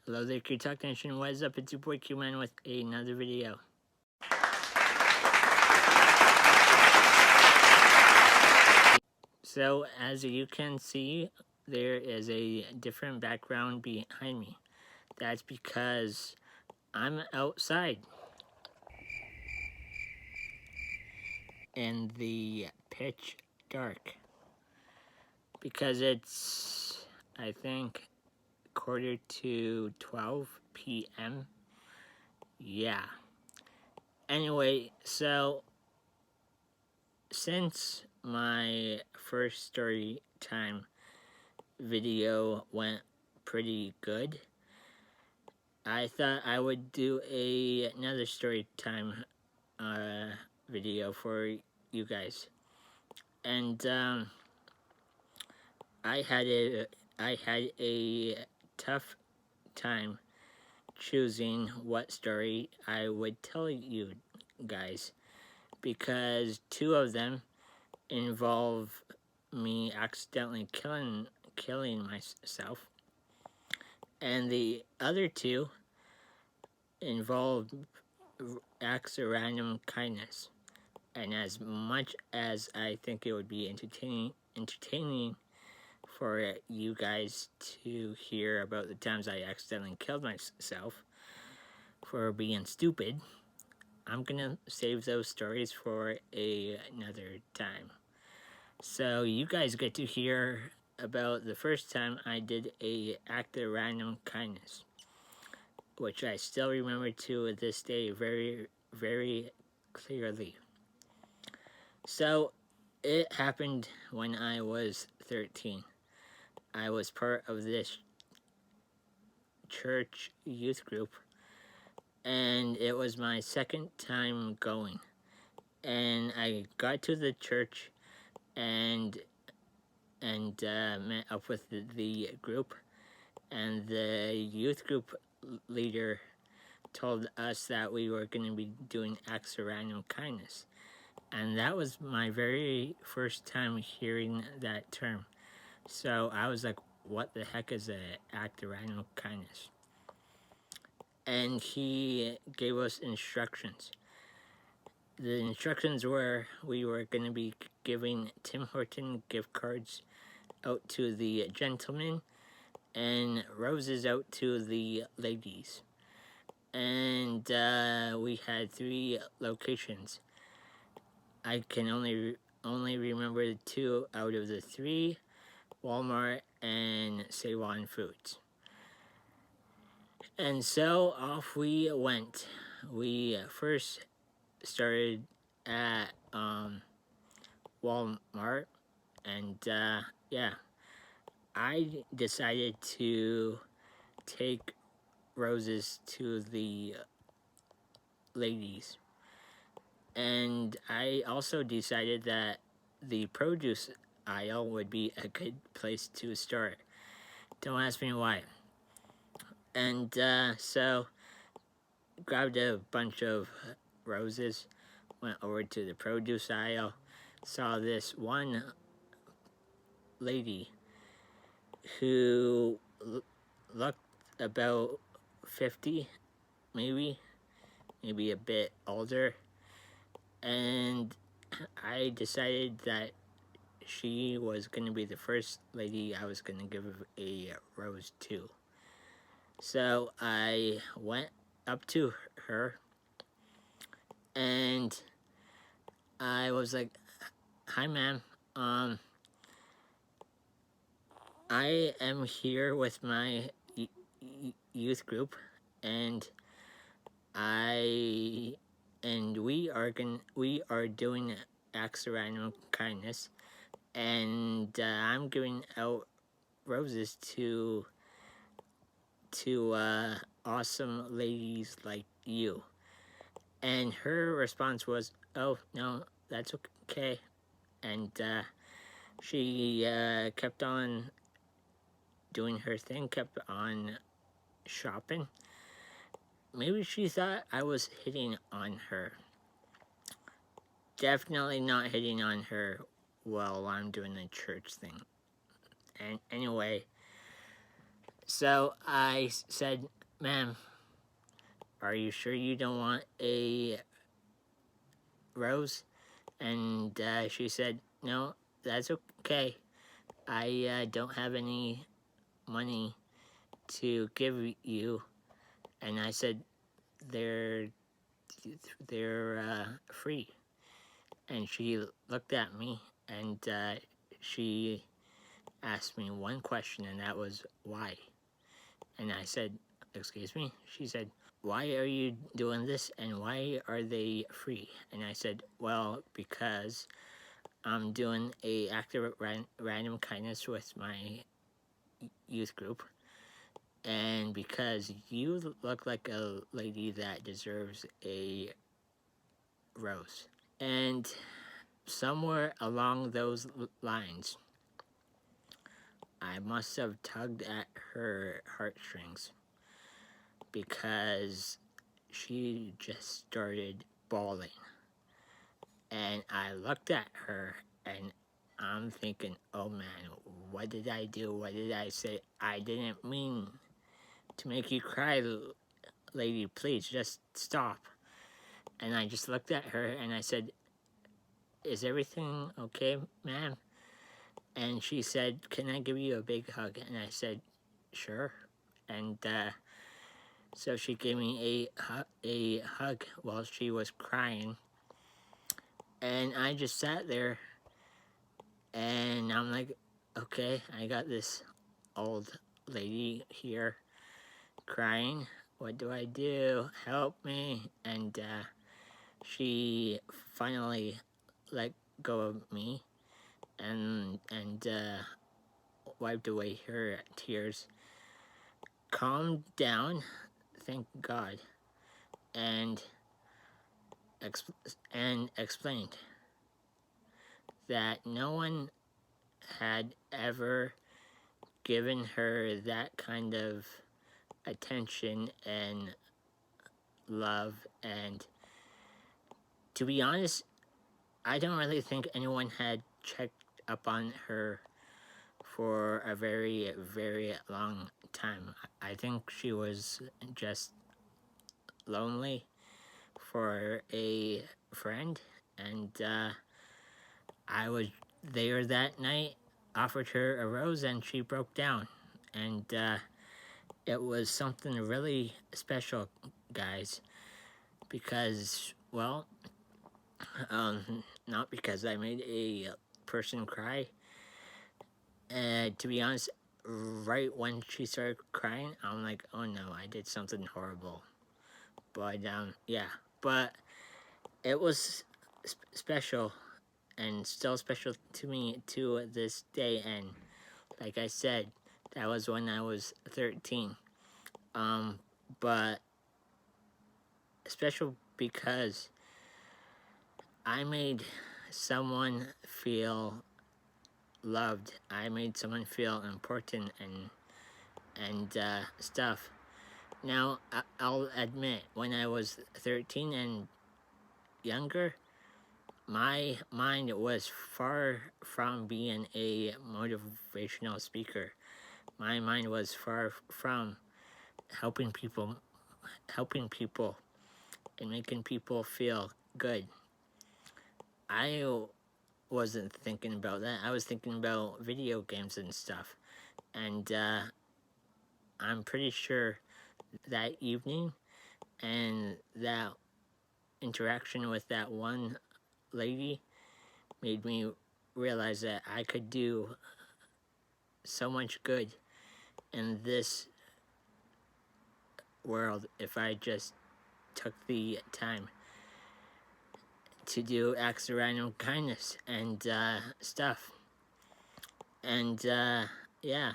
Hello there, Q Talk Nation. What is up? It's your boy Q-Man with another video. So, as you can see, there is a different background behind me. That's because I'm outside in the pitch dark. Because it's, I think, 11:45 p.m. Yeah. Anyway, so since my first story time video went pretty good, I thought I would do another story time video for you guys. And I had a tough time choosing what story I would tell you guys, because two of them involve me accidentally killing myself, and the other two involve acts of random kindness. And as much as I think it would be entertaining for you guys to hear about the times I accidentally killed myself for being stupid, I'm gonna save those stories for another time. So you guys get to hear about the first time I did a act of random kindness, which I still remember to this day very, very clearly. So it happened when I was 13. I was part of this church youth group, and it was my second time going. And I got to the church and met up with the group, and the youth group leader told us that we were going to be doing acts of random kindness. And that was my very first time hearing that term. So I was like, what the heck is an act of random kindness? And he gave us instructions. The instructions were we were going to be giving Tim Horton gift cards out to the gentlemen and roses out to the ladies. And we had 3 locations. I can only remember 2 out of the 3, Walmart and Save-On Foods. And so off we went. We first started at Walmart, and yeah, I decided to take roses to the ladies. And I also decided that the produce aisle would be a good place to start. Don't ask me why. And so grabbed a bunch of roses, went over to the produce aisle, saw this one lady who looked about 50, maybe a bit older, and I decided that she was going to be the first lady I was going to give a rose to. So I went up to her and I was like, hi ma'am, I am here with my youth group, and we are doing acts of random kindness, and I'm giving out roses to awesome ladies like you. And her response was, oh no, that's okay. And she kept on doing her thing, kept on shopping. Maybe she thought I was hitting on her. Definitely not hitting on her while I'm doing the church thing. And anyway, So I said, ma'am, are you sure you don't want a rose? And she said, no, that's okay. I don't have any money to give you. And I said, they're free. And she looked at me and she asked me one question, and that was why. And I said, excuse me? She said, why are you doing this and why are they free? And I said, well, because I'm doing a act of random kindness with my youth group, and because you look like a lady that deserves a rose. And somewhere along those lines, I must have tugged at her heartstrings because she just started bawling. And I looked at her and I'm thinking, oh man, what did I do? What did I say? I didn't mean to make you cry, lady. Please just stop. And I just looked at her and I said, is everything okay, ma'am? And she said, can I give you a big hug? And I said, sure. And so she gave me a hug while she was crying. And I just sat there and I'm like, okay, I got this old lady here crying. What do I do? Help me. And she finally let go of me and wiped away her tears, calmed down, thank God, and explained that no one had ever given her that kind of attention and love. And to be honest, I don't really think anyone had checked up on her for a very, very long time. I think she was just lonely for a friend, and I was there that night, offered her a rose, and she broke down. And it was something really special, guys, because, well, not because I made a person cry. To be honest, right when she started crying, I'm like, oh no, I did something horrible. But yeah, but it was special and still special to me to this day. And like I said, that was when I was 13. But special because I made someone feel loved. I made someone feel important and stuff. Now, I'll admit, when I was 13 and younger, my mind was far from being a motivational speaker. My mind was far from helping people and making people feel good. I wasn't thinking about that. I was thinking about video games and stuff. And I'm pretty sure that evening and that interaction with that one lady made me realize that I could do so much good in this world if I just took the time to do acts of random kindness and stuff. And yeah.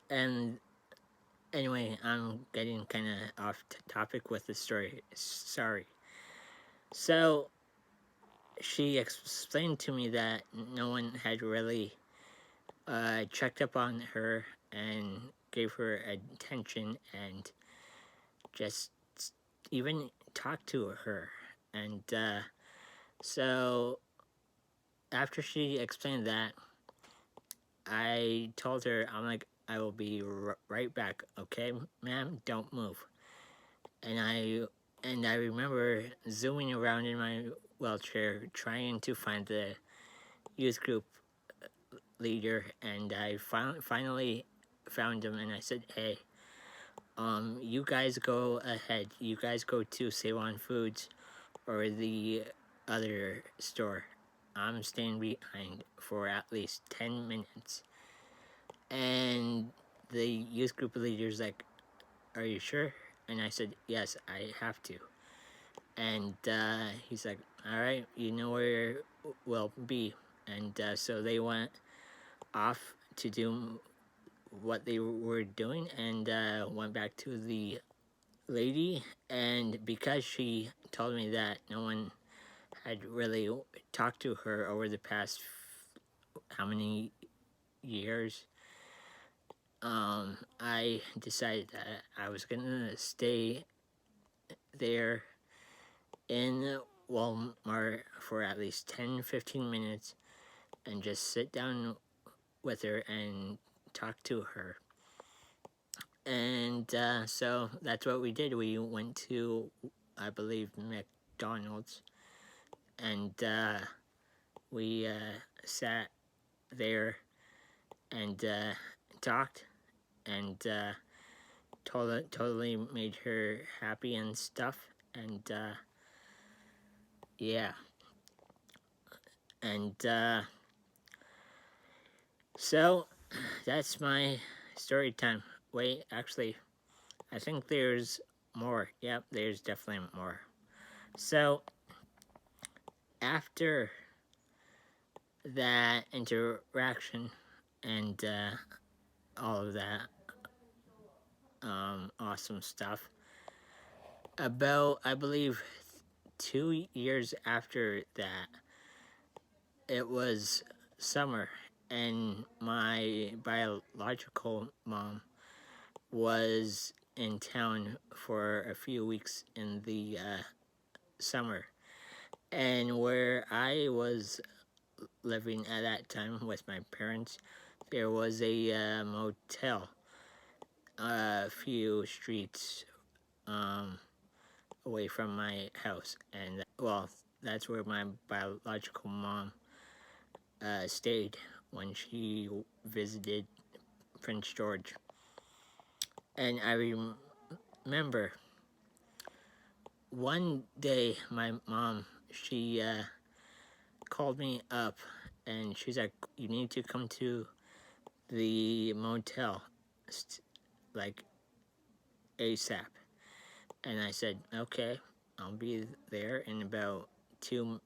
And anyway, I'm getting kind of off topic with the story. Sorry. So she explained to me that no one had really checked up on her and gave her attention and just even talked to her. And so after she explained that, I told her, I'm like, I will be right back, okay, ma'am? Don't move. And I remember zooming around in my wheelchair, trying to find the youth group leader, and I finally found him, and I said, hey, you guys go ahead. You guys go to Save On Foods or the other store. I'm staying behind for at least 10 minutes. And the youth group leader's like, are you sure? And I said, yes, I have to. And he's like, all right, you know where we'll be. And so they went off to do what they were doing, and went back to the lady. And because she told me that no one had really talked to her over the past how many years, I decided that I was gonna stay there in Walmart for at least 10-15 minutes and just sit down with her and talk to her. And so that's what we did. We went to, I believe, McDonald's, and we sat there and talked, and totally made her happy and stuff. And yeah, and so that's my story time. Wait, actually, I think there's more. Yep, there's definitely more. So after that interaction and all of that awesome stuff, about, I believe, 2 years after that, it was summer, and my biological mom was in town for a few weeks in the summer. And where I was living at that time with my parents, there was a motel a few streets away from my house. And well, that's where my biological mom stayed when she visited Prince George. And I remember one day my mom, she called me up, and she's like, you need to come to the motel like ASAP. And I said, okay, I'll be there in about two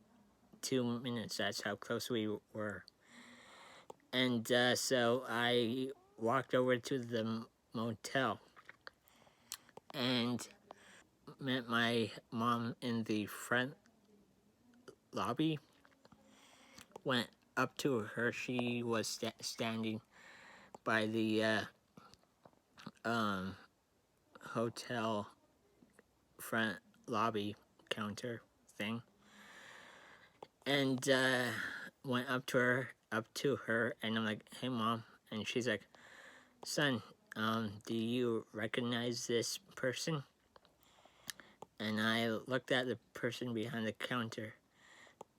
minutes. That's how close we were. And so I walked over to the motel and met my mom in the front lobby. Went up to her. She was standing by the hotel front lobby counter thing, and went up to her, and I'm like, hey mom. And she's like, son, do you recognize this person? And I looked at the person behind the counter,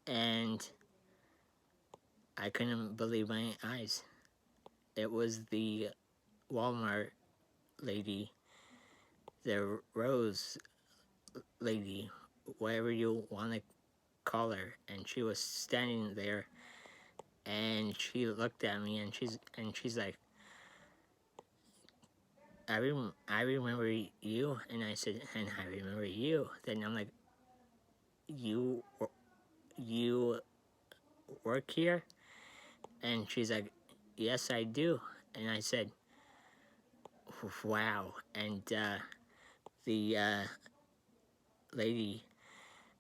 and I couldn't believe my eyes. It was the Walmart lady, the Rose lady, whatever you want to call her. And she was standing there, and she looked at me, and she's like, I remember you. And I said, and I remember you. Then I'm like, you work here? And she's like, yes, I do. And I said, wow. And the lady,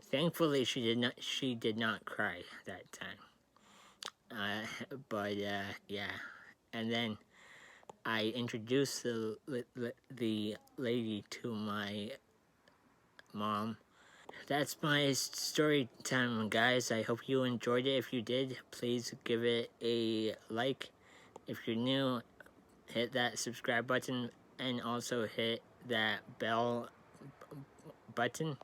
thankfully, she did not cry that time. But yeah. And then I introduced the lady to my mom. That's my story time, guys. I hope you enjoyed it. If you did, please give it a like If you're new, hit that subscribe button and also hit that bell button.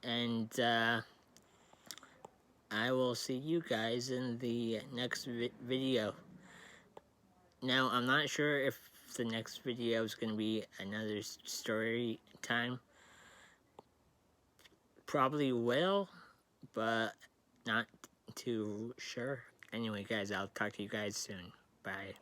And I will see you guys in the next video. Now, I'm not sure if the next video is going to be another story time. Probably will, but not too sure. Anyway, guys, I'll talk to you guys soon. Bye.